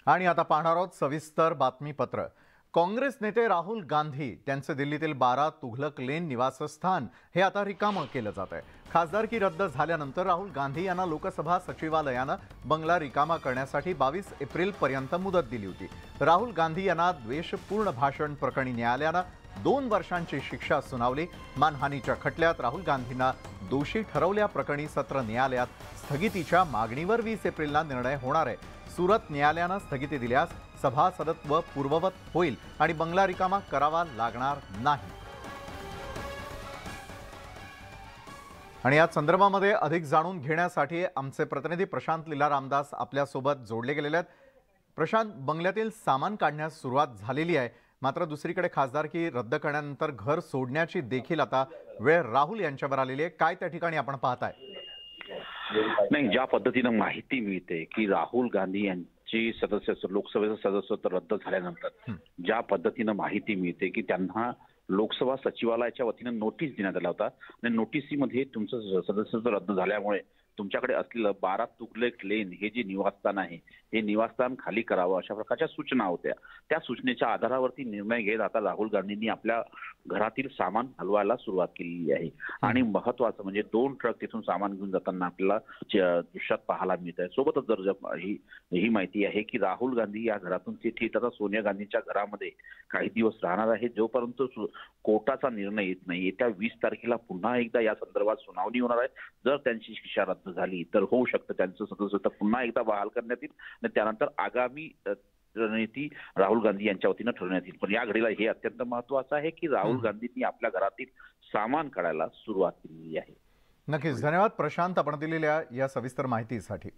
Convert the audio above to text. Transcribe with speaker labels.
Speaker 1: आणि आता पाहणार आहोत सविस्तर बातमीपत्र। काँग्रेस नेते राहुल गांधी त्यांचे दिल्लीतील 12 तुघलक लेन निवासस्थान हे आता रिकामं केलं जात आहे। खासदारकी रद्द झाल्यानंतर राहुल गांधी यांना लोकसभा सचिवालयानं बंगला रिकामा करण्यासाठी 22 एप्रिलपर्यंत मुदत दिली होती। राहुल गांधी यांना द्वेषपूर्ण भाषण प्रकरणी न्यायालयानं 2 वर्षांची शिक्षा सुनावली। मानहानीच्या खटल्यात राहुल गांधींना दोषी ठरवल्याप्रकरणी सत्र न्यायालयात स्थगितीच्या मागणीवर 20 एप्रिलला निर्णय होणार आहे। सूरत न्यायालयानं स्थगिती दिल्यास सभासदत्व पूर्ववत होईल आणि बंगला रिकामा करावा लागणार नाही। आणि या संदर्भामध्ये अधिक जाणून घेण्यासाठी आमचे प्रतिनिधी प्रशांत लीला रामदास आपल्या सोबत जोडले गेलेले आहेत। प्रशांत, बंगल्यातील सामान काढण्यास सुरुवात झालेली आहे, मात्र दुसरीकडे खासदारकी रद्द करण्यानंतर घर सोडण्याची देखील आता वेळ राहुल यांच्यावर आलेली आहे। काय त्या ठिकाणी आपण पाहताय?
Speaker 2: नाही, ज्या पद्धतीनं माहिती मिळते की राहुल गांधी यांची सदस्यत्व लोकसभेचं सदस्यत्व रद्द झाल्यानंतर ज्या पद्धतीनं माहिती मिळते की त्यांना लोकसभा सचिवालयाच्या वतीनं नोटीस देण्यात आला होता आणि नोटिसीमध्ये तुमचं सदस्यत्व रद्द झाल्यामुळे तुमच्याकडे असलेलं 12 तुघलक लेन हे जे निवासस्थान आहे हे निवासस्थान खाली करावं अशा प्रकारच्या सूचना होत्या। त्या सूचनेच्या आधारावरती निर्णय घेत आता राहुल गांधींनी आपल्या घरातील सामान हलवायला सुरुवात केलेली आहे। आणि महत्वाचं म्हणजे 2 ट्रक तिथून सामान घेऊन जाताना आपल्याला दृश्यात पाहायला मिळत आहे। सोबतच जर ही माहिती आहे की राहुल गांधी या घरातून ते थेट आता सोनिया गांधींच्या घरामध्ये काही दिवस राहणार आहे, जोपर्यंत कोर्टाचा निर्णय येत नाही। येत्या 20 तारखेला पुन्हा एकदा या संदर्भात सुनावणी होणार आहे। जर त्यांची शिक्षा रद्द झाली तर होऊ शकतं त्यांचं सदस्यत्व पुन्हा एकदा बहाल करण्यात येईल आणि त्यानंतर आगामी रणनीती राहुल गांधी यांच्या वतीनं ठरवण्यात येईल। पण या घडीला हे अत्यंत महत्त्वाचं आहे की राहुल गांधींनी आपल्या घरातील सामान काढायला सुरुवात केलेली आहे।
Speaker 1: नक्कीच धन्यवाद प्रशांत, आपण दिलेल्या या सविस्तर माहितीसाठी।